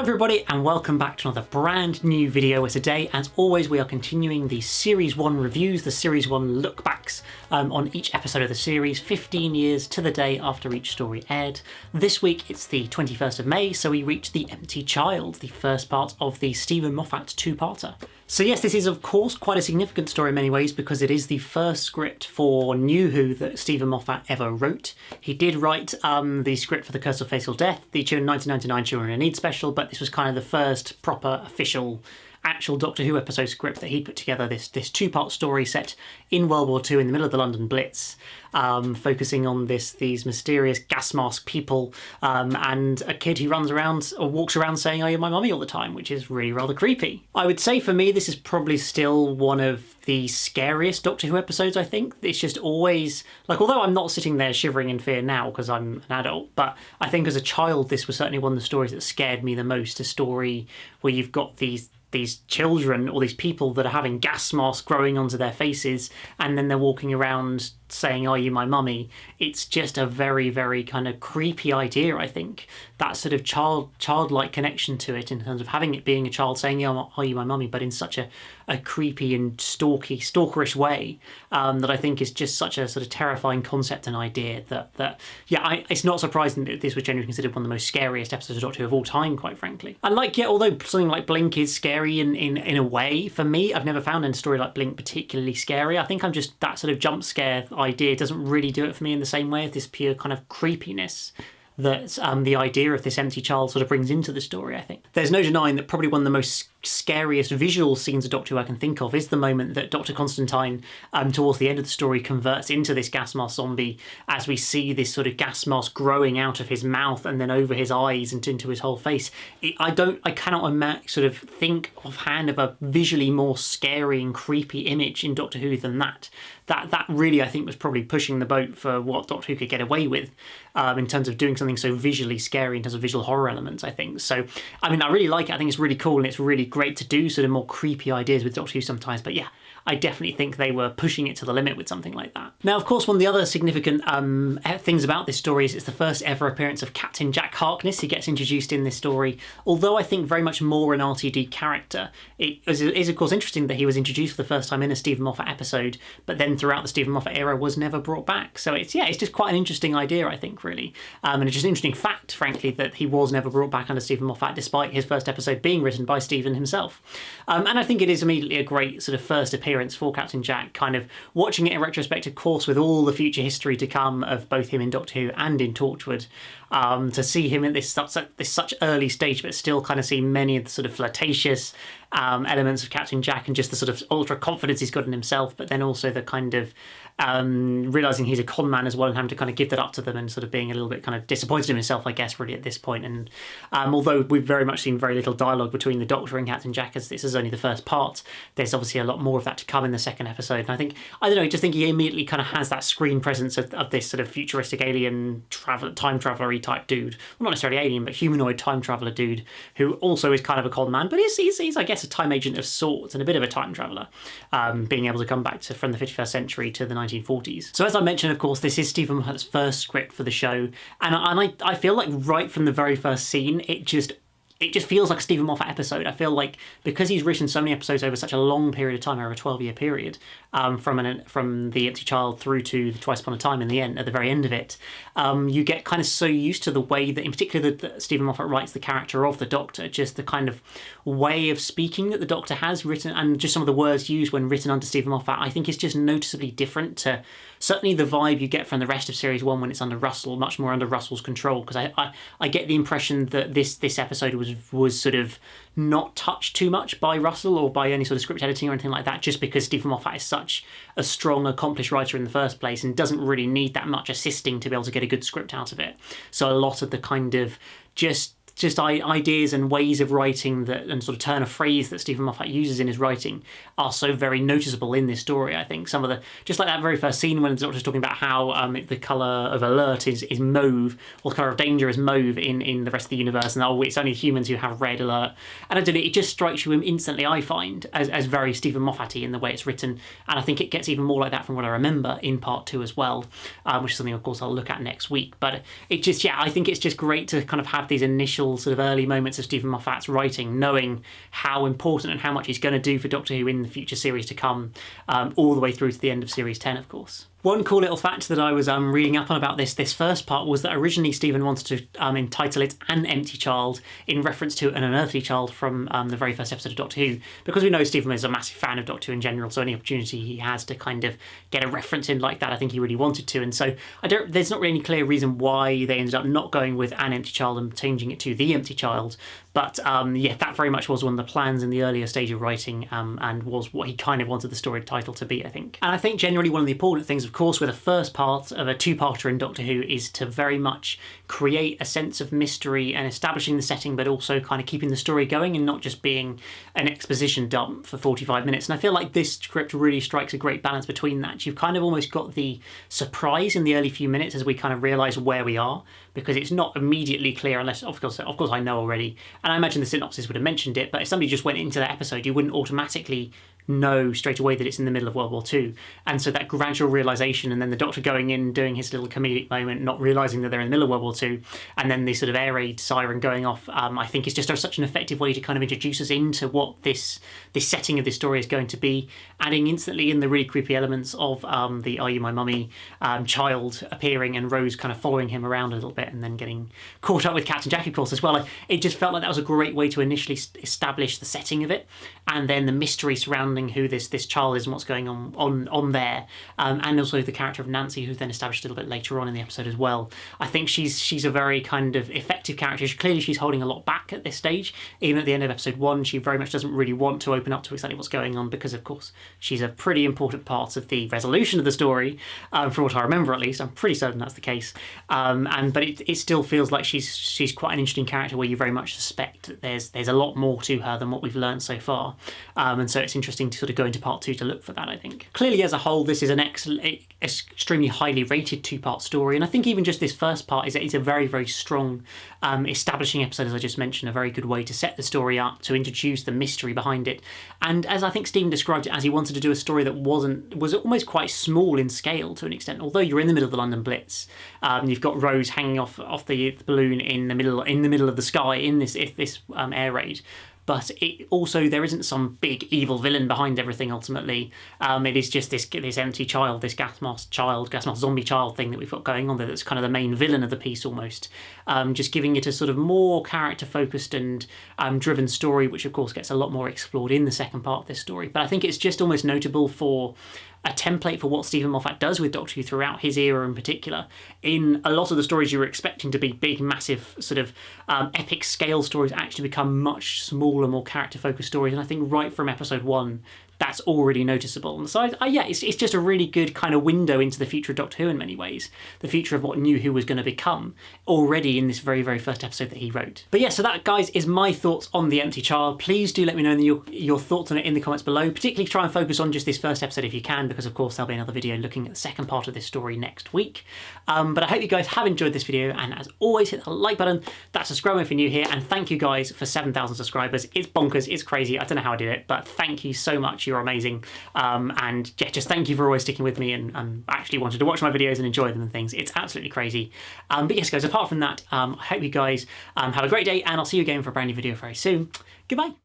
everybody and welcome back to another brand new video where today, as always, we are continuing the Series 1 reviews, the Series 1 lookbacks on each episode of the series, 15 years to the day after each story aired. This week it's the 21st of May, so we reach The Empty Child, the first part of the Steven Moffat two-parter. So yes, this is of course quite a significant story in many ways because it is the first script for New Who that Steven Moffat ever wrote. He did write the script for The Curse of Fatal Death, the 1999 Children in Need special, but this was kind of the first proper official actual Doctor Who episode script that he put together, this two-part story set in World War II in the middle of the London Blitz, focusing on these mysterious gas mask people and a kid who runs around or walks around saying, "Are you my mummy?" all the time, which is really rather creepy. I would say for me this is probably still one of the scariest Doctor Who episodes, I think. It's just always, like, although I'm not sitting there shivering in fear now because I'm an adult, but I think as a child this was certainly one of the stories that scared me the most, a story where you've got these children or these people that are having gas masks growing onto their faces and then they're walking around saying, "Are you my mummy?" It's just a very, very kind of creepy idea, I think. That sort of childlike connection to it in terms of having it being a child saying, "Yeah, are you my mummy?" but in such a creepy and stalkerish way that I think is just such a sort of terrifying concept and idea that it's not surprising that this was generally considered one of the most scariest episodes of Doctor Who of all time, quite frankly. And although something like Blink is scary in a way, for me, I've never found a story like Blink particularly scary. I think I'm just, that sort of jump scare idea doesn't really do it for me in the same way as this pure kind of creepiness that the idea of this empty child sort of brings into the story, I think. There's no denying that probably one of the most scariest visual scenes of Doctor Who I can think of is the moment that Dr. Constantine, towards the end of the story, converts into this gas mask zombie as we see this sort of gas mask growing out of his mouth and then over his eyes and into his whole face. I cannot sort of think offhand of a visually more scary and creepy image in Doctor Who than that. That really, I think, was probably pushing the boat for what Doctor Who could get away with in terms of doing something so visually scary in terms of visual horror elements, I think. So, I mean, I really like it. I think it's really cool and it's really great to do sort of more creepy ideas with Doctor Who sometimes. But yeah, I definitely think they were pushing it to the limit with something like that. Now, of course, one of the other significant things about this story is it's the first ever appearance of Captain Jack Harkness. He gets introduced in this story, although I think very much more an RTD character. It is, of course, interesting that he was introduced for the first time in a Steven Moffat episode, but then throughout the Steven Moffat era was never brought back. So it's just quite an interesting idea, I think, really. And it's just an interesting fact, frankly, that he was never brought back under Steven Moffat, despite his first episode being written by Steven himself. And I think it is immediately a great sort of first appearance for Captain Jack, kind of watching it in retrospect, of course, with all the future history to come of both him in Doctor Who and in Torchwood, to see him at this such early stage, but still kind of see many of the sort of flirtatious elements of Captain Jack and just the sort of ultra confidence he's got in himself, but then also the kind of realising he's a con man as well and having to kind of give that up to them and sort of being a little bit kind of disappointed in himself, I guess, really at this point. And although we've very much seen very little dialogue between the Doctor and Captain Jack, as this is only the first part, there's obviously a lot more of that to come in the second episode. And I just think he immediately kind of has that screen presence of this sort of futuristic alien time traveler-y type dude. Well, not necessarily alien, but humanoid time traveller dude who also is kind of a con man, but he's I guess, a time agent of sorts and a bit of a time traveller, being able to come back from the 51st century to the 1940s. So as I mentioned, of course, this is Steven Moffat's first script for the show, and I feel like right from the very first scene, it just feels like a Steven Moffat episode. I feel like because he's written so many episodes over such a long period of time, over a 12-year period, from The Empty Child through to the Twice Upon a Time in the end, at the very end of it, you get kind of so used to the way that, in particular, that Steven Moffat writes the character of the Doctor, just the kind of way of speaking that the Doctor has written, and just some of the words used when written under Steven Moffat, I think is just noticeably different to certainly the vibe you get from the rest of Series 1 when it's under Russell, much more under Russell's control, because I get the impression that this episode was sort of not touched too much by Russell or by any sort of script editing or anything like that, just because Steven Moffat is such a strong, accomplished writer in the first place and doesn't really need that much assisting to be able to get a good script out of it. So a lot of the kind of just ideas and ways of writing and sort of turn of phrase that Steven Moffat uses in his writing are so very noticeable in this story. I think some of just like that very first scene when the Doctor's talking about how the colour of alert is mauve, or the colour of danger is mauve in the rest of the universe, and it's only humans who have red alert. And I don't know, it just strikes you instantly, I find, as very Steven Moffat-y in the way it's written. And I think it gets even more like that from what I remember in part 2 as well, which is something, of course, I'll look at next week. But I think it's just great to kind of have these initial initial sort of early moments of Steven Moffat's writing, knowing how important and how much he's going to do for Doctor Who in the future series to come, all the way through to the end of Series 10, of course. One cool little fact that I was reading up on about this first part was that originally Steven wanted to entitle it An Empty Child, in reference to an unearthly child from the very first episode of Doctor Who, because we know Steven is a massive fan of Doctor Who in general, so any opportunity he has to kind of get a reference in like that, I think he really wanted to. And so there's not really any clear reason why they ended up not going with An Empty Child and changing it to The Empty Child. But yeah, that very much was one of the plans in the earlier stage of writing, and was what he kind of wanted the story title to be, I think. And I think generally one of the important things, of course, with the first part of a two-parter in Doctor Who is to very much create a sense of mystery and establishing the setting, but also kind of keeping the story going and not just being an exposition dump for 45 minutes. And I feel like this script really strikes a great balance between that. You've kind of almost got the surprise in the early few minutes as we kind of realise where we are, because it's not immediately clear unless, of course I know already. And I imagine the synopsis would have mentioned it, but if somebody just went into that episode, you wouldn't automatically know straight away that it's in the middle of World War II. And so that gradual realisation, and then the Doctor going in, doing his little comedic moment, not realising that they're in the middle of World War II, and then the sort of air raid siren going off, I think is just such an effective way to kind of introduce us into what this setting of this story is going to be, adding instantly in the really creepy elements of the Are You My Mummy child appearing and Rose kind of following him around a little bit and then getting caught up with Captain Jack, of course, as well. It just felt like that was a great way to initially establish the setting of it, and then the mystery surrounding who this child is and what's going on there, and also the character of Nancy, who's then established a little bit later on in the episode as well. I think she's a very kind of effective character. Clearly she's holding a lot back at this stage. Even at the end of episode 1, she very much doesn't really want to open up to exactly what's going on, because of course she's a pretty important part of the resolution of the story, from what I remember at least. I'm pretty certain that's the case. But it still feels like she's quite an interesting character, where you very much suspect that there's a lot more to her than what we've learned so far. And so it's interesting to sort of go into part 2 to look for that, I think. Clearly, as a whole, this is an extremely highly rated two-part story, and I think even just this first part is a very, very strong establishing episode, as I just mentioned, a very good way to set the story up, to introduce the mystery behind it. And as I think Steven described it, as he wanted to do a story that was almost quite small in scale to an extent. Although you're in the middle of the London Blitz, you've got Rose hanging off the balloon in the middle of the sky in this air raid. But it also, there isn't some big evil villain behind everything ultimately. It is just this empty child, this gas mask zombie child thing that we've got going on there, that's kind of the main villain of the piece almost. Just giving it a sort of more character focused and driven story, which of course gets a lot more explored in the second part of this story. But I think it's just almost notable for a template for what Steven Moffat does with Doctor Who throughout his era in particular. In a lot of the stories you were expecting to be big, massive, sort of epic scale stories, actually become much smaller, more character-focused stories. And I think right from episode 1, that's already noticeable. And so, yeah, it's just a really good kind of window into the future of Doctor Who in many ways. The future of what New Who was going to become already in this very, very first episode that he wrote. But yeah, so that, guys, is my thoughts on The Empty Child. Please do let me know your thoughts on it in the comments below. Particularly try and focus on just this first episode if you can, because of course there'll be another video looking at the second part of this story next week. But I hope you guys have enjoyed this video, and as always, hit the like button, that subscribe if you're new here, and thank you guys for 7,000 subscribers. It's bonkers, it's crazy, I don't know how I did it, but thank you so much. You're amazing. And yeah, just thank you for always sticking with me and actually wanting to watch my videos and enjoy them and things. It's absolutely crazy. But yes, guys, apart from that, I hope you guys have a great day, and I'll see you again for a brand new video very soon. Goodbye.